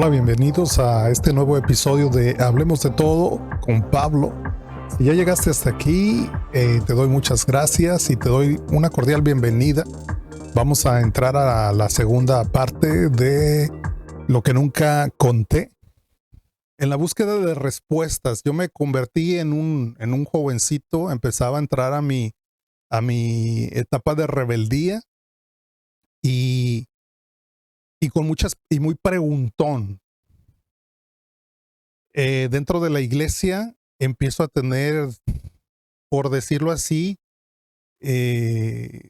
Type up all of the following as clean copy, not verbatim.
Hola, bienvenidos a este nuevo episodio de Hablemos de Todo con Pablo. Si ya llegaste hasta aquí, te doy muchas gracias y te doy una cordial bienvenida. Vamos a entrar a la segunda parte de lo que nunca conté. En la búsqueda de respuestas, yo me convertí en un jovencito, empezaba a entrar a mi etapa de rebeldía y, y con muchas y muy preguntón. Dentro de la iglesia empiezo a tener, por decirlo así, eh,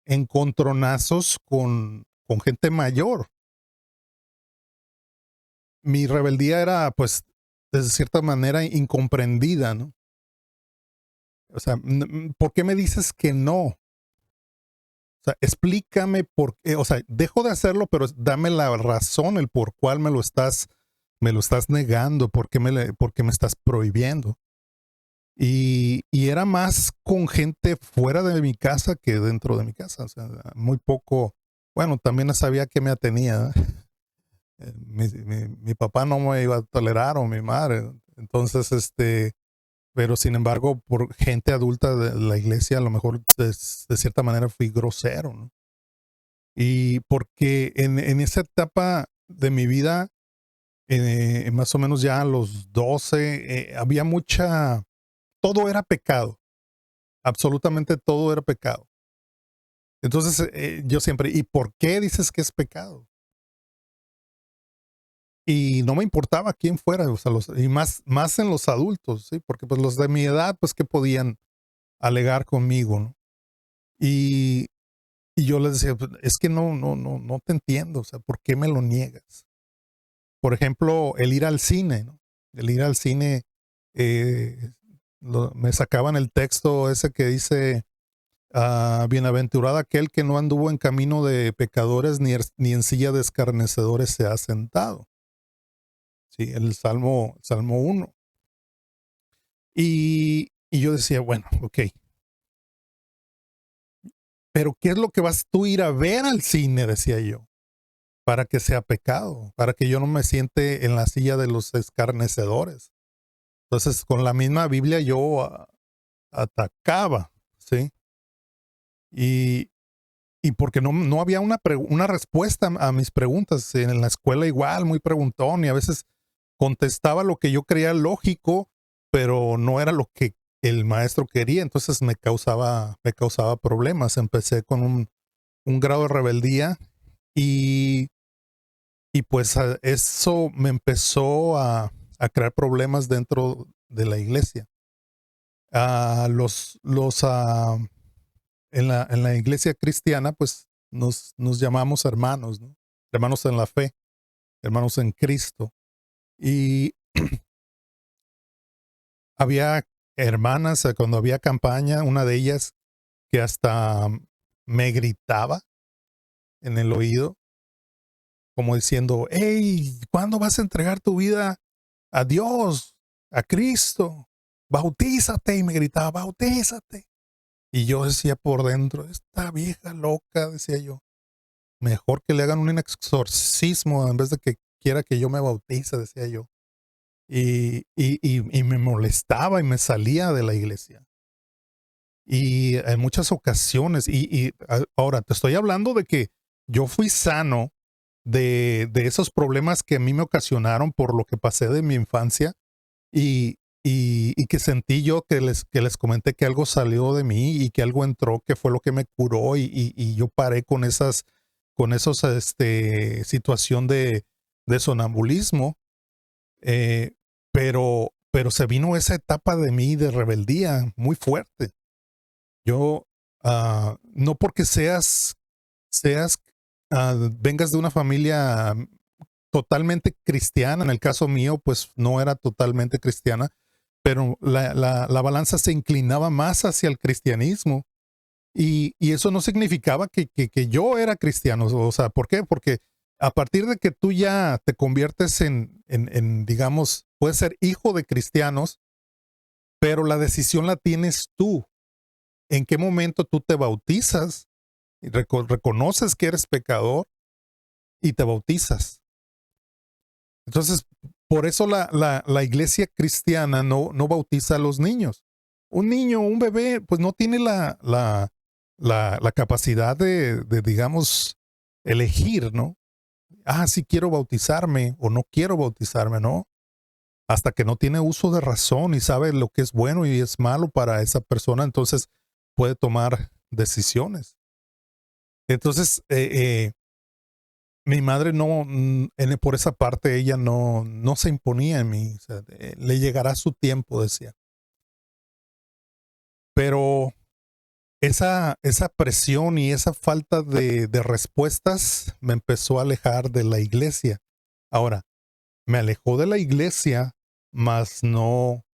encontronazos con gente mayor. Mi rebeldía era, pues, de cierta manera incomprendida, ¿no? O sea, ¿por qué me dices que no? O sea, explícame por qué, o sea, dejo de hacerlo, pero dame la razón, el por cuál me lo estás negando, por qué me estás prohibiendo. Y era más con gente fuera de mi casa que dentro de mi casa. O sea, muy poco. Bueno, también sabía que me atenía. Mi papá no me iba a tolerar o mi madre. Entonces, pero sin embargo, por gente adulta de la iglesia, a lo mejor de cierta manera fui grosero, ¿no? Y porque en esa etapa de mi vida, más o menos ya a los 12, había todo era pecado. Absolutamente todo era pecado. Entonces, yo siempre, ¿y por qué dices que es pecado? Y no me importaba quién fuera, o sea, y más en los adultos, ¿sí? Porque pues los de mi edad, pues, ¿qué podían alegar conmigo, no? Y, y yo les decía, "Pues, es que no te entiendo, o sea, ¿por qué me lo niegas?". Por ejemplo, el ir al cine, ¿no? El ir al cine, eh, me sacaban el texto ese que dice, bienaventurado aquel que no anduvo en camino de pecadores ni en silla de escarnecedores se ha sentado. Sí, el Salmo 1. Y yo decía, bueno, ok, pero ¿qué es lo que vas tú a ir a ver al cine? Decía yo, para que sea pecado, para que yo no me siente en la silla de los escarnecedores. Entonces, con la misma Biblia yo atacaba, ¿sí? Y, y porque no había una respuesta a mis preguntas. En la escuela igual, muy preguntón, y a veces contestaba lo que yo creía lógico, pero no era lo que el maestro quería, entonces me causaba problemas. Empecé con un grado de rebeldía y, y pues eso me empezó a crear problemas dentro de la iglesia. Ah, en la iglesia cristiana, pues nos llamamos hermanos, ¿no? Hermanos en la fe, hermanos en Cristo. Y había hermanas, cuando había campaña, una de ellas que hasta me gritaba en el oído, como diciendo, hey, ¿cuándo vas a entregar tu vida a Dios, a Cristo? Bautízate. Y me gritaba, bautízate. Y yo decía por dentro, esta vieja loca, decía yo, mejor que le hagan un exorcismo en vez de que quiera que yo me bautice, decía yo. Y me molestaba y me salía de la iglesia. Y en muchas ocasiones, ahora te estoy hablando de que yo fui sano de esos problemas que a mí me ocasionaron por lo que pasé de mi infancia y que sentí yo que les comenté que algo salió de mí y que algo entró, que fue lo que me curó y yo paré con esos, situación de sonambulismo, pero se vino esa etapa de mí de rebeldía muy fuerte. Yo, no porque seas, vengas de una familia totalmente cristiana, en el caso mío, pues no era totalmente cristiana, pero la balanza se inclinaba más hacia el cristianismo y eso no significaba que yo era cristiano. O sea, ¿por qué? Porque a partir de que tú ya te conviertes digamos, puedes ser hijo de cristianos, pero la decisión la tienes tú. ¿En qué momento tú te bautizas? Y reconoces que eres pecador y te bautizas. Entonces, por eso la iglesia cristiana no bautiza a los niños. Un niño, un bebé, pues no tiene la capacidad digamos, elegir, ¿no? Sí quiero bautizarme o no quiero bautizarme, ¿no? Hasta que no tiene uso de razón y sabe lo que es bueno y es malo para esa persona, entonces puede tomar decisiones. Entonces, mi madre por esa parte, ella no se imponía en mí. O sea, le llegará su tiempo, decía. Pero esa presión y esa falta de respuestas me empezó a alejar de la iglesia. Ahora, me alejó de la iglesia, mas no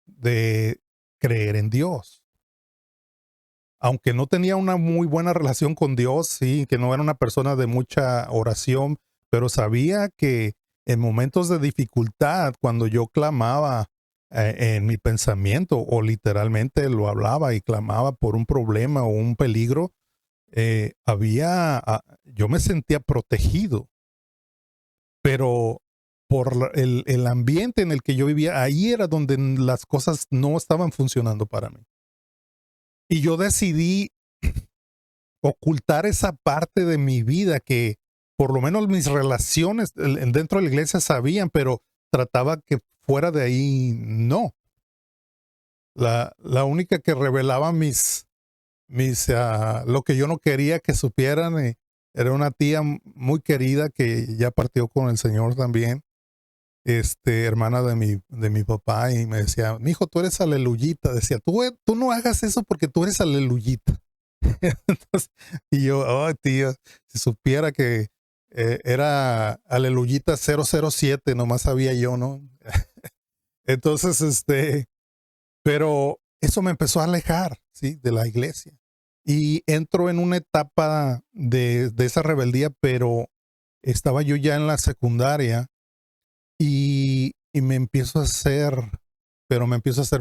de creer en Dios. Aunque no tenía una muy buena relación con Dios, sí, que no era una persona de mucha oración, pero sabía que en momentos de dificultad, cuando yo clamaba en mi pensamiento o literalmente lo hablaba y clamaba por un problema o un peligro, yo me sentía protegido, pero por el ambiente en el que yo vivía, ahí era donde las cosas no estaban funcionando para mí. Y yo decidí ocultar esa parte de mi vida que por lo menos mis relaciones dentro de la iglesia sabían, pero trataba que fuera de ahí no. La única que revelaba lo que yo no quería que supieran, era una tía muy querida que ya partió con el Señor también, hermana de mi papá, y me decía, mijo, tú eres aleluyita. Decía, tú no hagas eso porque tú eres aleluyita. Entonces, y yo, oh, tío, si supiera que era Aleluyita 007, nomás sabía yo, ¿no? Entonces, pero eso me empezó a alejar, ¿sí? De la iglesia. Y entro en una etapa de esa rebeldía, pero estaba yo ya en la secundaria y me empiezo a hacer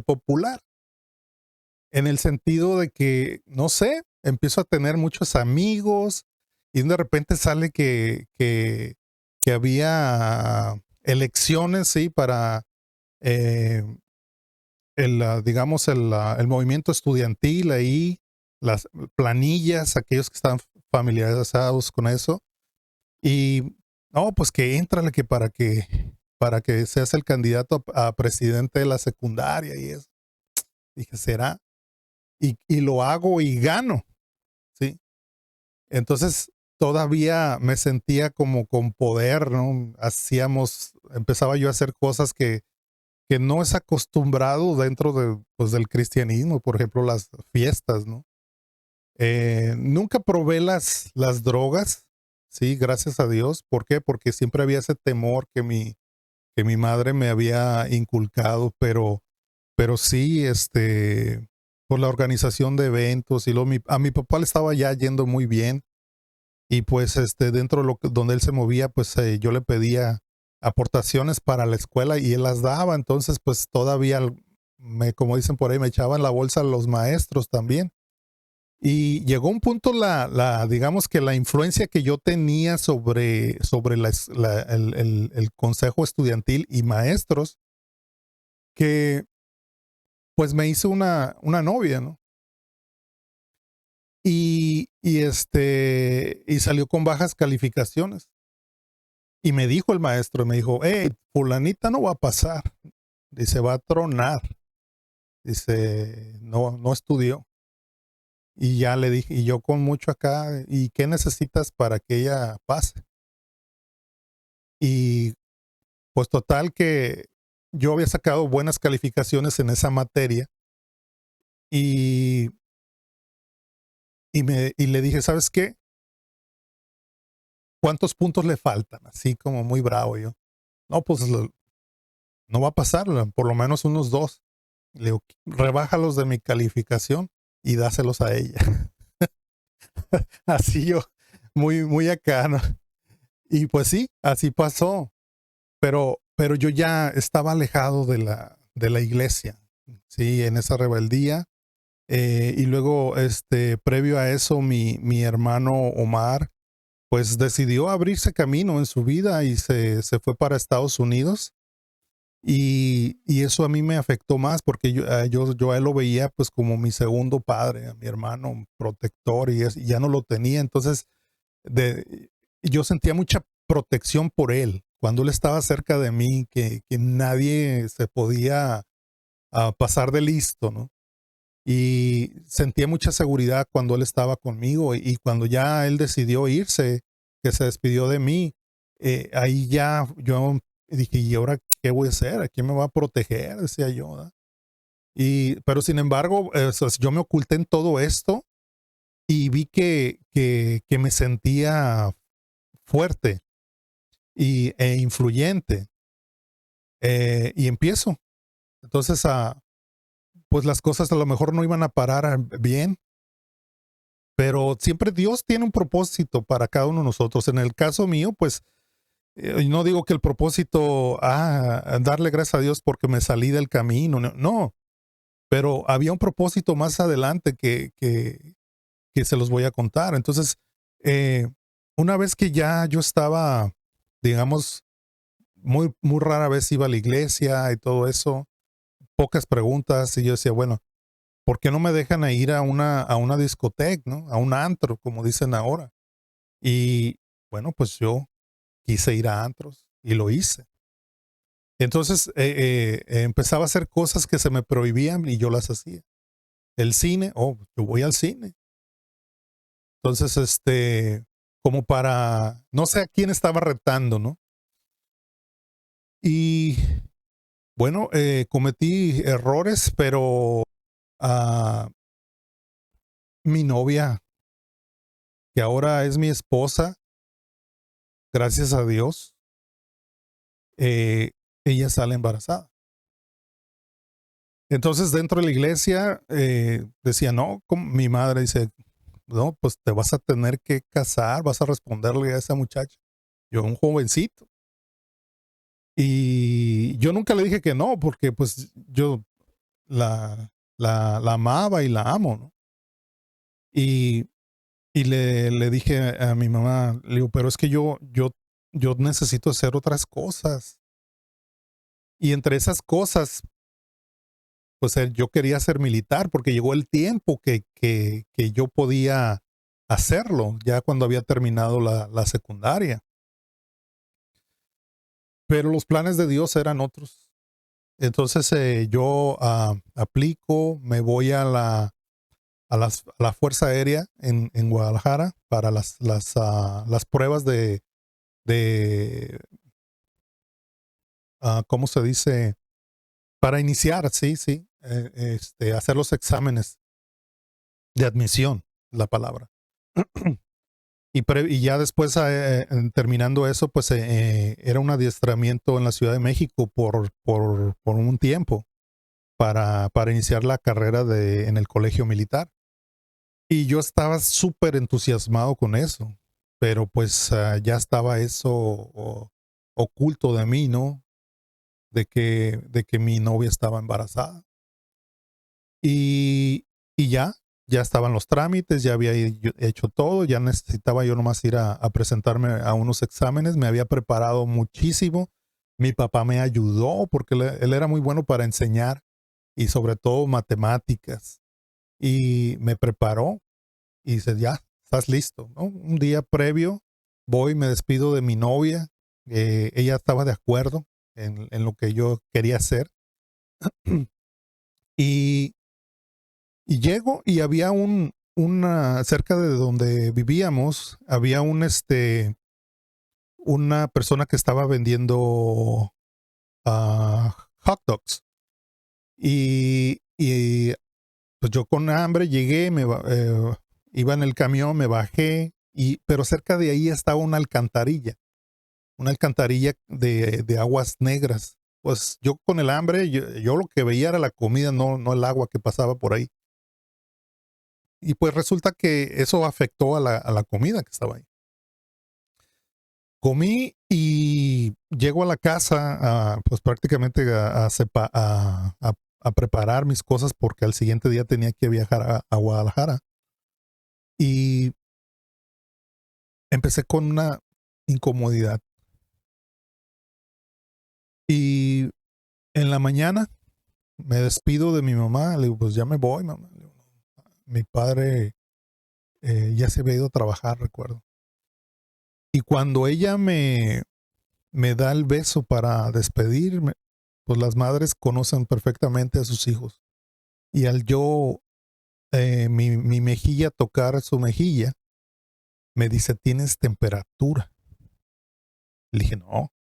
popular. En el sentido de que, no sé, empiezo a tener muchos amigos y de repente sale que había elecciones, sí, para eh, digamos, el movimiento estudiantil ahí, las planillas, aquellos que están familiarizados con eso. Y, no, pues que éntrale que para que seas el candidato a presidente de la secundaria y eso. Dije, ¿será? Y lo hago y gano, ¿sí? Entonces todavía me sentía como con poder, ¿no? Empezaba yo a hacer cosas que no es acostumbrado dentro pues, del cristianismo, por ejemplo, las fiestas, ¿no? Nunca probé las drogas, sí, gracias a Dios. ¿Por qué? Porque siempre había ese temor que mi madre me había inculcado, pero sí, por la organización de eventos y a mi papá le estaba ya yendo muy bien y pues dentro de donde él se movía, pues yo le pedía aportaciones para la escuela y él las daba, entonces pues todavía como dicen por ahí, me echaban la bolsa los maestros también. Y llegó un punto digamos que la influencia que yo tenía sobre el consejo estudiantil y maestros, que pues me hice una novia, ¿no? Y salió con bajas calificaciones. Y me dijo el maestro, me dijo, hey, fulanita no va a pasar. Dice, va a tronar. Dice, no estudió. Y ya le dije, y yo con mucho acá, ¿y qué necesitas para que ella pase? Y pues total que yo había sacado buenas calificaciones en esa materia y, y le dije, ¿sabes qué? ¿Cuántos puntos le faltan? Así como muy bravo yo. No, pues no va a pasar, por lo menos unos dos. Le digo, rebájalos de mi calificación y dáselos a ella. Así yo, muy acá, ¿no? Y pues sí, así pasó. Pero yo ya estaba alejado de la iglesia, sí, en esa rebeldía. Y luego, previo a eso, mi hermano Omar pues decidió abrirse camino en su vida y se fue para Estados Unidos. Y eso a mí me afectó más porque yo a él lo veía pues como mi segundo padre, a mi hermano protector y ya no lo tenía. Entonces de, yo sentía mucha protección por él cuando él estaba cerca de mí, que nadie se podía pasar de listo, ¿no? Y sentía mucha seguridad cuando él estaba conmigo y cuando ya él decidió irse, que se despidió de mí, ahí ya yo dije, ¿y ahora qué voy a hacer? ¿A quién me va a proteger? Decía yo, ¿verdad? Pero sin embargo, yo me oculté en todo esto y vi que me sentía fuerte e influyente, y empiezo. Entonces, pues las cosas a lo mejor no iban a parar bien, pero siempre Dios tiene un propósito para cada uno de nosotros. En el caso mío, pues no digo que el propósito, darle gracias a Dios porque me salí del camino, no, no, pero había un propósito más adelante que se los voy a contar. Entonces, eh, una vez que ya yo estaba, digamos, muy rara vez iba a la iglesia y todo eso, pocas preguntas, y yo decía, bueno, ¿por qué no me dejan a ir a una discoteca, ¿no? A un antro, como dicen ahora? Y bueno, pues yo quise ir a antros y lo hice. Entonces empezaba a hacer cosas que se me prohibían y yo las hacía. El cine, yo voy al cine. Entonces, como para, no sé a quién estaba retando, ¿no? Y bueno, cometí errores, pero ah, mi novia, que ahora es mi esposa, gracias a Dios, eh, ella sale embarazada. Entonces, dentro de la iglesia, decía, no, mi madre dice, no, pues te vas a tener que casar, vas a responderle a esa muchacha. Yo, un jovencito. Y yo nunca le dije que no, porque pues yo la amaba y la amo, ¿no? Y, y le dije a mi mamá, le digo, pero es que yo necesito hacer otras cosas. Y entre esas cosas, pues yo quería ser militar porque llegó el tiempo que yo podía hacerlo, ya cuando había terminado la secundaria. Pero los planes de Dios eran otros. Entonces yo aplico, me voy a la Fuerza Aérea en Guadalajara para las pruebas de ¿cómo se dice? Para iniciar, sí, sí, hacer los exámenes de admisión, la palabra. Y ya después, terminando eso, pues era un adiestramiento en la Ciudad de México por un tiempo para iniciar la carrera en el colegio militar. Y yo estaba súper entusiasmado con eso, pero pues ya estaba eso oculto de mí, ¿no? De que mi novia estaba embarazada. Y ya estaban los trámites, ya había hecho todo, ya necesitaba yo nomás ir a presentarme a unos exámenes, me había preparado muchísimo, mi papá me ayudó porque él era muy bueno para enseñar y sobre todo matemáticas y me preparó y dice, ya, estás listo, ¿no? Un día previo voy, me despido de mi novia, ella estaba de acuerdo en lo que yo quería hacer y Y llego y había cerca de donde vivíamos, había una persona que estaba vendiendo hot dogs. Y pues yo con hambre llegué, iba en el camión, me bajé, pero cerca de ahí estaba una alcantarilla de aguas negras. Pues yo con el hambre, yo lo que veía era la comida, no el agua que pasaba por ahí. Y pues resulta que eso afectó a la comida que estaba ahí. Comí y llego a la casa, pues prácticamente a preparar mis cosas porque al siguiente día tenía que viajar a Guadalajara. Y empecé con una incomodidad. Y en la mañana me despido de mi mamá, le digo, pues ya me voy, mamá. Le digo, mi padre ya se había ido a trabajar, recuerdo. Y cuando ella me da el beso para despedirme, pues las madres conocen perfectamente a sus hijos. Y al yo, mi mejilla tocar su mejilla, me dice, ¿tienes temperatura? Le dije, no,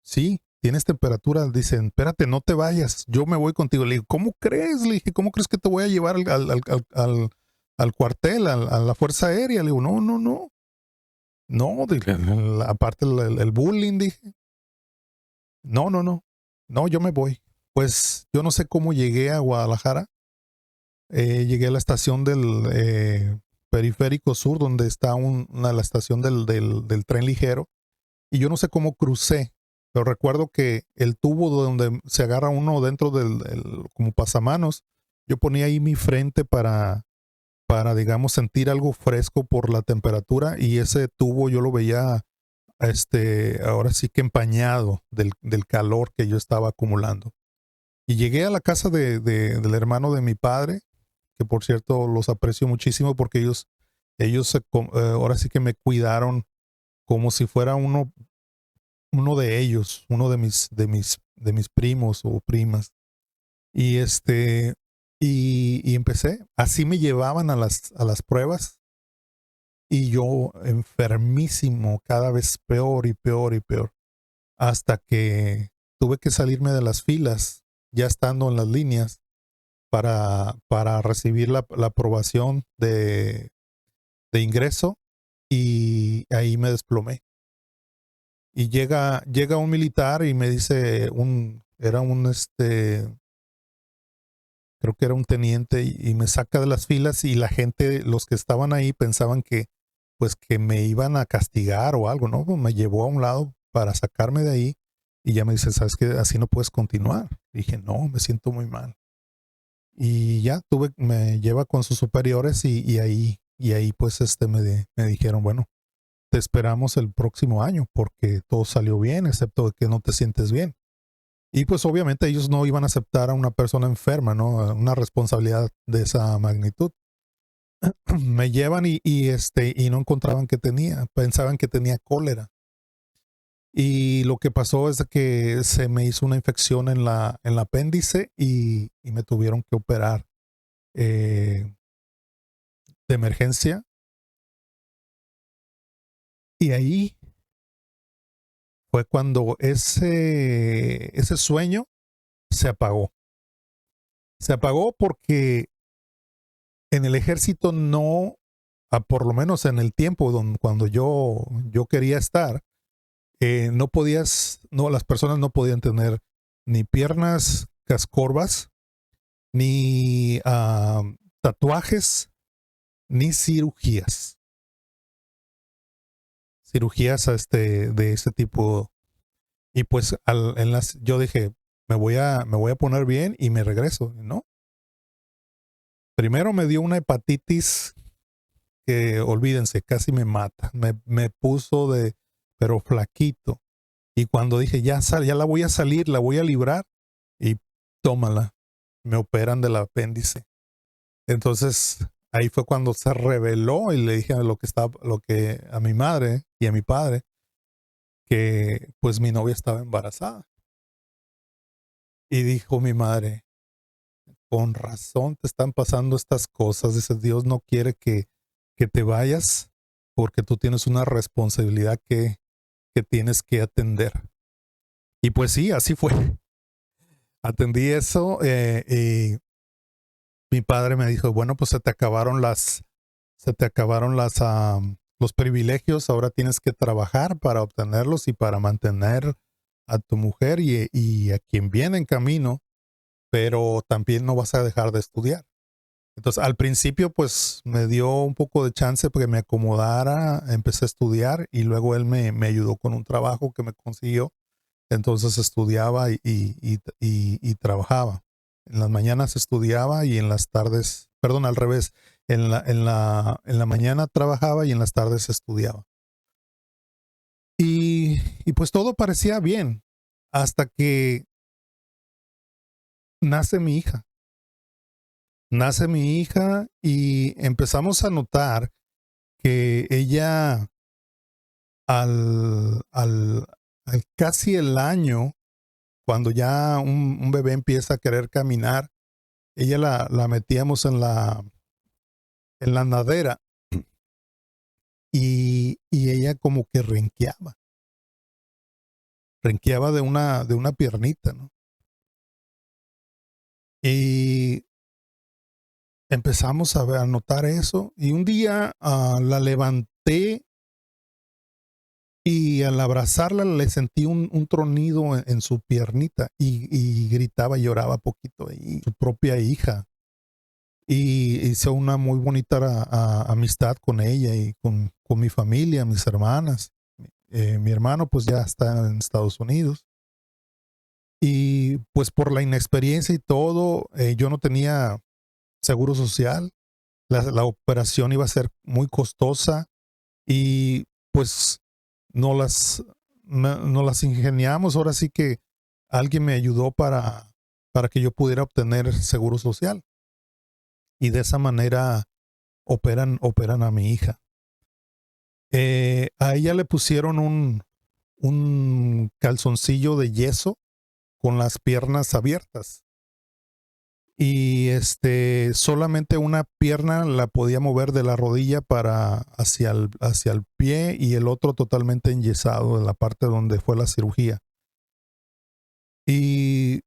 sí, tienes temperatura. Dicen, espérate, no te vayas, yo me voy contigo. Le digo, ¿cómo crees? Le dije, ¿cómo crees que te voy a llevar al cuartel, a la Fuerza Aérea? Le digo, no, no, no. No, aparte el bullying, dije. No, no, no. No, yo me voy. Pues yo no sé cómo llegué a Guadalajara. Llegué a la estación del Periférico Sur, donde está la estación del tren ligero. Y yo no sé cómo crucé, pero recuerdo que el tubo donde se agarra uno dentro como pasamanos, yo ponía ahí mi frente digamos, sentir algo fresco por la temperatura, y ese tubo yo lo veía, ahora sí que empañado del calor que yo estaba acumulando. Y llegué a la casa del hermano de mi padre, que por cierto los aprecio muchísimo porque ellos ahora sí que me cuidaron como si fuera uno de ellos, uno de mis primos o primas. Y y empecé, así me llevaban a las pruebas, y yo enfermísimo, cada vez peor y peor y peor, hasta que tuve que salirme de las filas, ya estando en las líneas, para recibir la aprobación de ingreso, y ahí me desplomé. Y llega un militar y me dice, era un, creo que era un teniente, y me saca de las filas, y la gente, los que estaban ahí pensaban que, pues que me iban a castigar o algo, ¿no? Pues me llevó a un lado para sacarme de ahí, y ya me dice, ¿sabes qué? Así no puedes continuar. Dije, no, me siento muy mal. Y ya me lleva con sus superiores, y ahí pues me dijeron, bueno, te esperamos el próximo año porque todo salió bien, excepto que no te sientes bien. Y pues obviamente ellos no iban a aceptar a una persona enferma, ¿no? Una responsabilidad de esa magnitud. Me llevan, y no encontraban que tenía, pensaban que tenía cólera. Y lo que pasó es que se me hizo una infección en la apéndice, y me tuvieron que operar de emergencia. Y ahí fue cuando ese sueño se apagó. Se apagó porque en el ejército no, por lo menos en el tiempo cuando yo quería estar, no podías, no, las personas no podían tener ni piernas cascorvas, ni tatuajes, ni cirugías. Cirugías de ese tipo. Y pues yo dije, me voy a poner bien y me regreso, ¿no? Primero me dio una hepatitis que, olvídense, casi me mata. Me puso pero flaquito. Y cuando dije, ya la voy a salir, la voy a librar, y tómala, me operan del apéndice. Entonces, ahí fue cuando se reveló, y le dije lo que a mi madre y a mi padre, que pues mi novia estaba embarazada. Y dijo mi madre, con razón te están pasando estas cosas. Dice, Dios no quiere que te vayas, porque tú tienes una responsabilidad que tienes que atender. Y pues sí, así fue. Atendí eso, y mi padre me dijo, bueno, pues se te acabaron los privilegios, ahora tienes que trabajar para obtenerlos y para mantener a tu mujer y a quien viene en camino, pero también no vas a dejar de estudiar. Entonces, al principio, pues me dio un poco de chance porque me acomodara, empecé a estudiar, y luego él me ayudó con un trabajo que me consiguió. Entonces estudiaba y trabajaba. En las mañanas estudiaba, y en las tardes, perdón, al revés, en la mañana trabajaba y en las tardes estudiaba. y pues todo parecía bien hasta que nace mi hija. Nace mi hija y empezamos a notar que ella al casi el año, cuando ya un bebé empieza a querer caminar, ella la metíamos en la nadera y ella como que renqueaba de una piernita, ¿no? Y empezamos a notar eso y un día la levanté y al abrazarla le sentí un tronido en su piernita y gritaba y lloraba poquito y su propia hija. Y hice una muy bonita amistad con ella y con mi familia, mis hermanas. Mi hermano pues ya está en Estados Unidos. Y pues por la inexperiencia y todo, yo no tenía seguro social. La operación iba a ser muy costosa y pues no no las ingeniamos. Ahora sí que alguien me ayudó para que yo pudiera obtener seguro social. Y de esa manera operan a mi hija. A ella le pusieron un calzoncillo de yeso con las piernas abiertas. Y solamente una pierna la podía mover de la rodilla para hacia el pie y el otro totalmente enyesado en la parte donde fue la cirugía. Y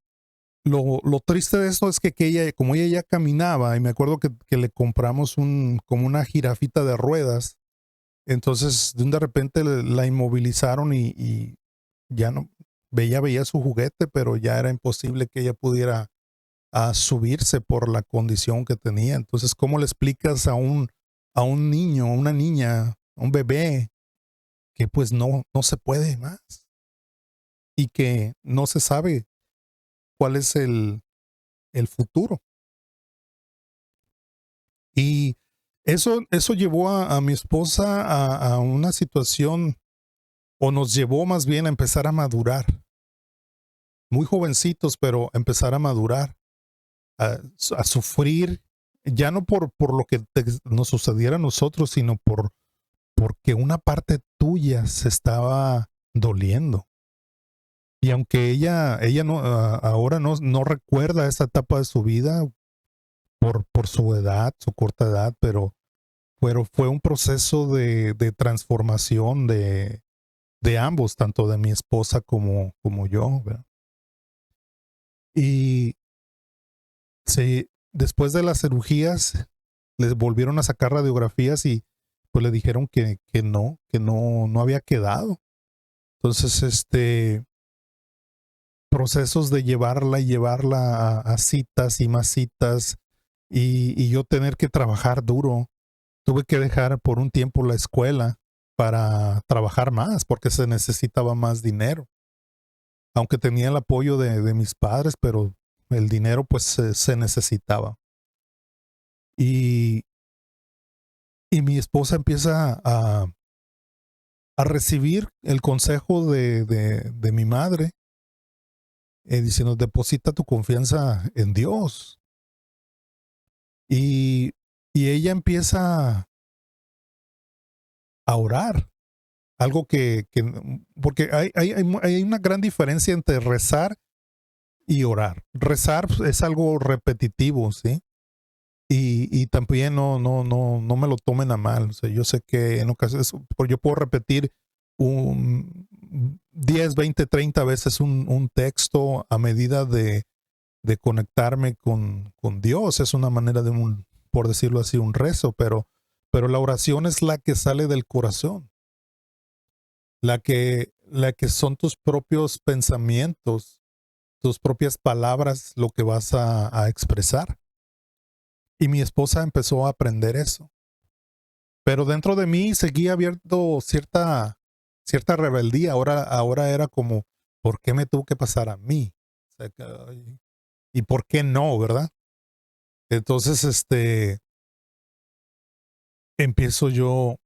lo triste de esto es que ella, como ella ya caminaba, y me acuerdo que le compramos como una jirafita de ruedas, entonces de repente la inmovilizaron y ya no, veía su juguete, pero ya era imposible que ella pudiera subirse por la condición que tenía. Entonces, ¿cómo le explicas a un niño, a una niña, a un bebé, que pues no se puede más y que no se sabe cuál es el futuro? Y eso llevó a mi esposa a una situación, o nos llevó más bien a empezar a madurar. Muy jovencitos, pero empezar a madurar, a sufrir, ya no por lo que nos sucediera a nosotros, sino porque una parte tuya se estaba doliendo. Y aunque ella no, ahora no recuerda esa etapa de su vida por su edad, su corta edad, pero fue un proceso de transformación de ambos, tanto de mi esposa como yo, ¿verdad? Y sí, después de las cirugías, les volvieron a sacar radiografías y pues le dijeron que no había quedado. Entonces, procesos de llevarla a citas y más citas y yo tener que trabajar duro. Tuve que dejar por un tiempo la escuela para trabajar más porque se necesitaba más dinero. Aunque tenía el apoyo de mis padres, pero el dinero pues se necesitaba. Y, y mi esposa empieza a recibir el consejo de mi madre, diciendo, deposita tu confianza en Dios. Y, y ella empieza a orar, algo porque hay una gran diferencia entre rezar y orar. Rezar es algo repetitivo, ¿sí? Y también no me lo tomen a mal. O sea, yo sé que en ocasiones, yo puedo repetir 10, 20, 30 veces un texto a medida de conectarme con Dios. Es una manera por decirlo así, un rezo, pero la oración es la que sale del corazón, la que son tus propios pensamientos, tus propias palabras, lo que vas a expresar. Y mi esposa empezó a aprender eso. Pero dentro de mí seguía abierto cierta rebeldía. Ahora era como, ¿por qué me tuvo que pasar a mí? O sea, ¿y por qué no, verdad? Entonces, empiezo yo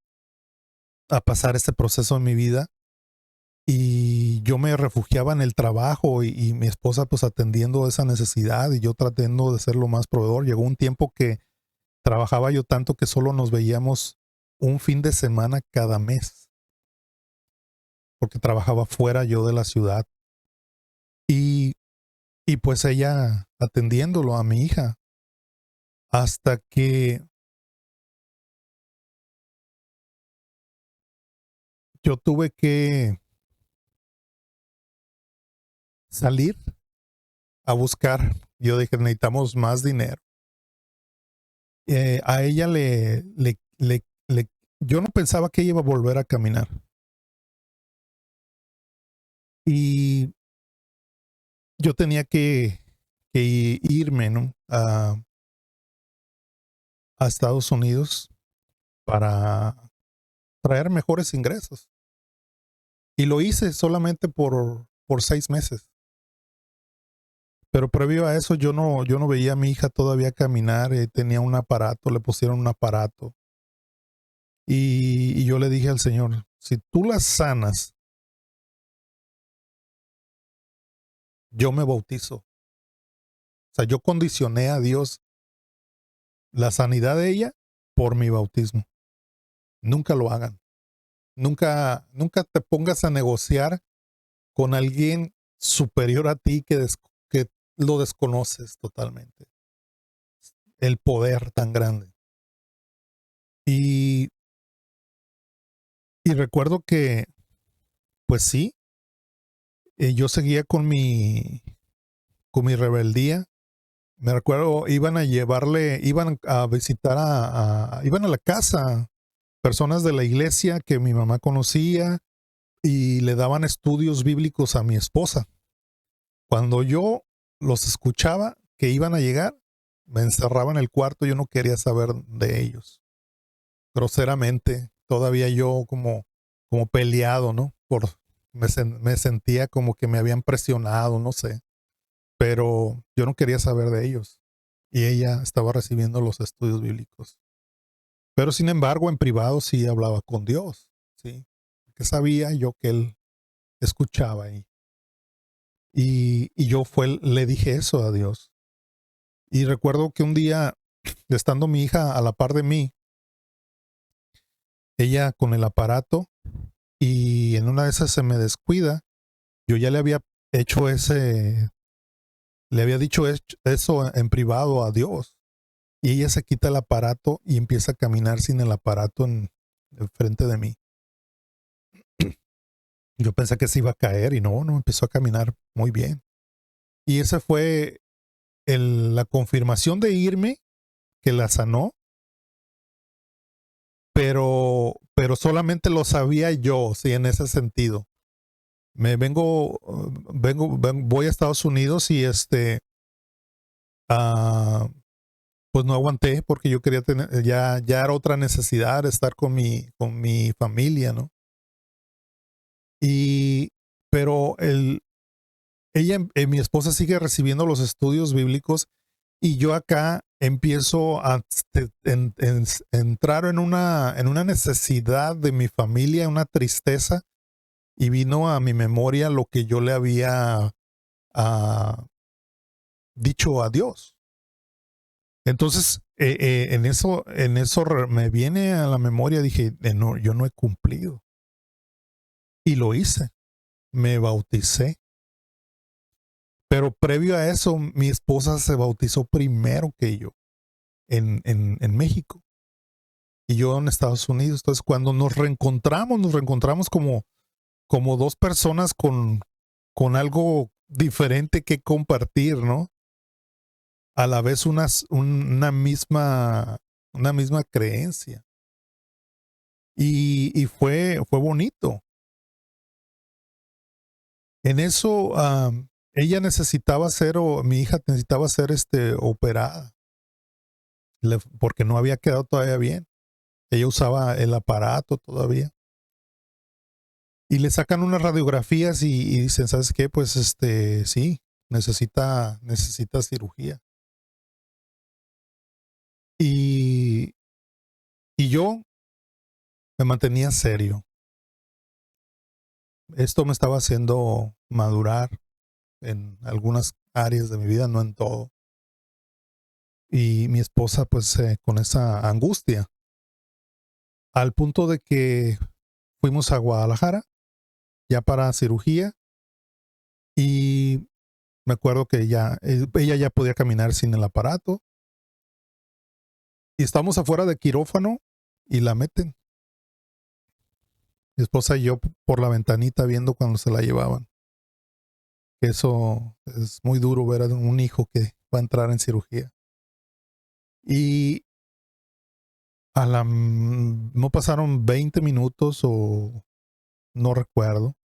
a pasar este proceso en mi vida y yo me refugiaba en el trabajo y mi esposa pues atendiendo esa necesidad y yo tratando de ser lo más proveedor. Llegó un tiempo que trabajaba yo tanto que solo nos veíamos un fin de semana cada mes, porque trabajaba fuera yo de la ciudad. Y, y pues ella atendiéndolo a mi hija, hasta que yo tuve que salir a buscar. Yo dije, necesitamos más dinero. A ella yo no pensaba que ella iba a volver a caminar. Y yo tenía que irme, ¿no? A Estados Unidos para traer mejores ingresos. Y lo hice solamente por 6 meses. Pero previo a eso yo no veía a mi hija todavía caminar. Tenía un aparato, le pusieron un aparato. Y yo le dije al Señor, si tú las sanas, yo me bautizo. O sea, yo condicioné a Dios la sanidad de ella por mi bautismo. Nunca lo hagan. Nunca te pongas a negociar con alguien superior a ti que lo desconoces totalmente. El poder tan grande. Y, y recuerdo que, pues sí, yo seguía con mi rebeldía. Me recuerdo, iban a visitar iban a la casa personas de la iglesia que mi mamá conocía y le daban estudios bíblicos a mi esposa. Cuando yo los escuchaba que iban a llegar, me encerraba en el cuarto, yo no quería saber de ellos. Groseramente, todavía yo como peleado, ¿no? Me sentía como que me habían presionado, no sé, pero yo no quería saber de ellos. Y ella estaba recibiendo los estudios bíblicos. Pero sin embargo, en privado sí hablaba con Dios, ¿sí? Que sabía yo que él escuchaba y yo le dije eso a Dios. Y recuerdo que un día, estando mi hija a la par de mí, ella con el aparato y en una de esas se me descuida, yo ya le había hecho le había dicho eso en privado a Dios. Y ella se quita el aparato y empieza a caminar sin el aparato en frente de mí. Yo pensé que se iba a caer y no empezó a caminar muy bien. Y esa fue la confirmación de irme que la sanó, pero solamente lo sabía yo, sí, en ese sentido. Voy a Estados Unidos y ah, pues no aguanté porque yo quería tener, ya era otra necesidad estar con mi familia, ¿no? Y, pero mi esposa sigue recibiendo los estudios bíblicos y yo acá empiezo a entrar en una necesidad de mi familia, una tristeza, y vino a mi memoria lo que yo le había dicho a Dios. Entonces, en eso me viene a la memoria, dije, no, yo no he cumplido. Y lo hice, me bauticé. Pero previo a eso, mi esposa se bautizó primero que yo en México y yo en Estados Unidos. Entonces, cuando nos reencontramos como dos personas con algo diferente que compartir, ¿no? A la vez una misma creencia. Y fue bonito. En eso, ella necesitaba mi hija necesitaba ser operada, porque no había quedado todavía bien. Ella usaba el aparato todavía. Y le sacan unas radiografías y dicen, ¿sabes qué? Pues sí, necesita cirugía. Y, y yo me mantenía serio. esto me estaba haciendo madurar en algunas áreas de mi vida, no en todo. Y mi esposa, pues, con esa angustia, al punto de que fuimos a Guadalajara ya para cirugía y me acuerdo que ella ya podía caminar sin el aparato y estamos afuera de quirófano y la meten. Mi esposa y yo por la ventanita viendo cuando se la llevaban. Eso es muy duro ver a un hijo que va a entrar en cirugía. Y no pasaron 20 minutos o no recuerdo.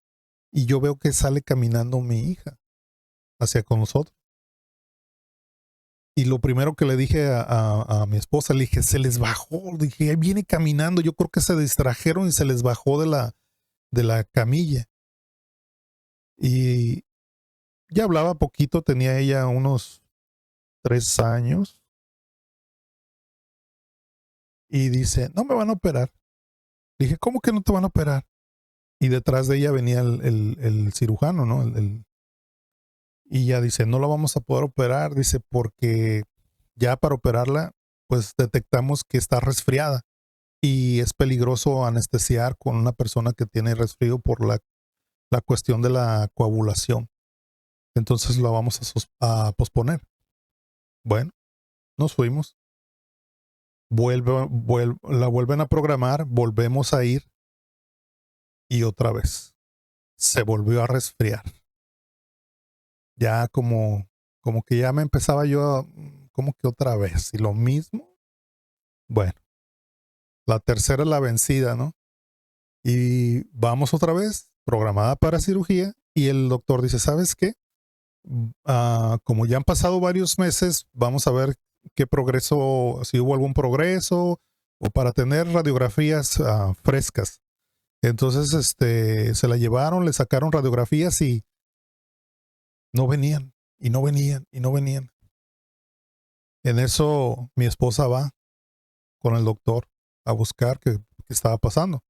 Y yo veo que sale caminando mi hija hacia con nosotros. Y lo primero que le dije a mi esposa, le dije, se les bajó. Dije, ahí viene caminando. Yo creo que se distrajeron y se les bajó de la camilla. Y ya hablaba poquito, tenía ella unos 3 años. Y dice, no me van a operar. Dije, ¿cómo que no te van a operar? Y detrás de ella venía el cirujano, ¿no? Y ella dice, no la vamos a poder operar, dice, porque ya para operarla, pues detectamos que está resfriada y es peligroso anestesiar con una persona que tiene resfrío por la cuestión de la coagulación. Entonces la vamos a posponer. Bueno, nos fuimos. La vuelven a programar, volvemos a ir y otra vez se volvió a resfriar. Ya como que ya me empezaba yo como que otra vez y lo mismo. Bueno, la tercera es la vencida, ¿no? Y vamos otra vez, programada para cirugía, y el doctor dice, ¿sabes qué? Como ya han pasado varios meses, vamos a ver qué progreso, si hubo algún progreso, o para tener radiografías frescas. Entonces, se la llevaron, le sacaron radiografías y no venían, y no venían, y no venían. En eso mi esposa va con el doctor a buscar qué estaba pasando.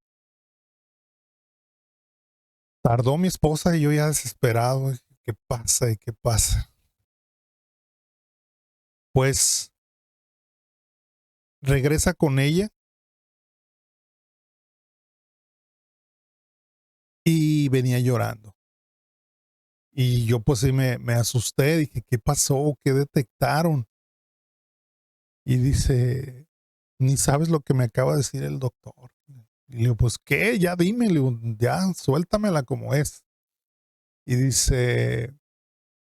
Tardó mi esposa y yo ya desesperado, ¿qué pasa y qué pasa? Pues regresa con ella y venía llorando. Y yo pues sí me asusté, dije, ¿qué pasó? ¿Qué detectaron? Y dice, ni sabes lo que me acaba de decir el doctor. Y le digo, pues qué, ya dime, le digo, ya suéltamela como es. Y dice,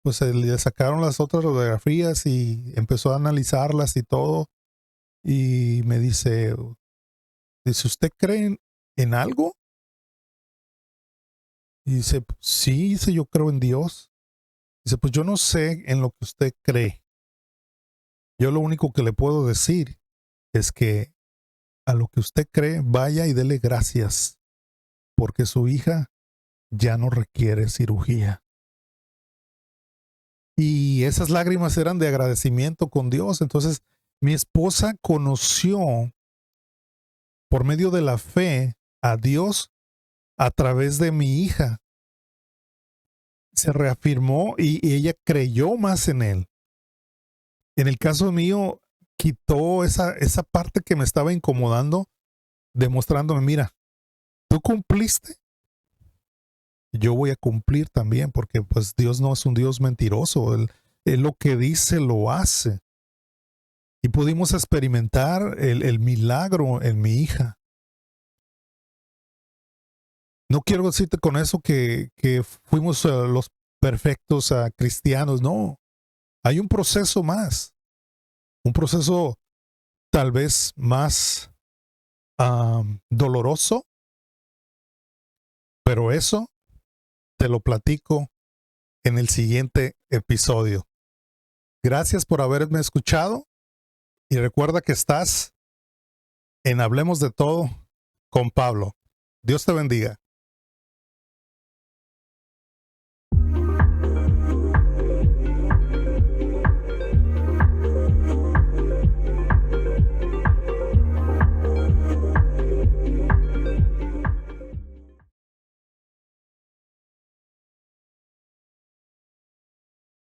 pues le sacaron las otras radiografías y empezó a analizarlas y todo. Y me dice, ¿usted cree en algo? Y dice, sí, dice, yo creo en Dios. Dice, pues yo no sé en lo que usted cree. Yo lo único que le puedo decir es que a lo que usted cree, vaya y dele gracias, porque su hija ya no requiere cirugía. Y esas lágrimas eran de agradecimiento con Dios. Entonces, mi esposa conoció por medio de la fe a Dios a través de mi hija. Se reafirmó y ella creyó más en él. En el caso mío, quitó esa parte que me estaba incomodando, demostrándome, mira, tú cumpliste, yo voy a cumplir también, porque pues Dios no es un Dios mentiroso, él lo que dice lo hace. Y pudimos experimentar el milagro en mi hija. No quiero decirte con eso que fuimos los perfectos cristianos, no. Hay un proceso más, un proceso tal vez más doloroso, pero eso te lo platico en el siguiente episodio. Gracias por haberme escuchado y recuerda que estás en Hablemos de Todo con Pablo. Dios te bendiga.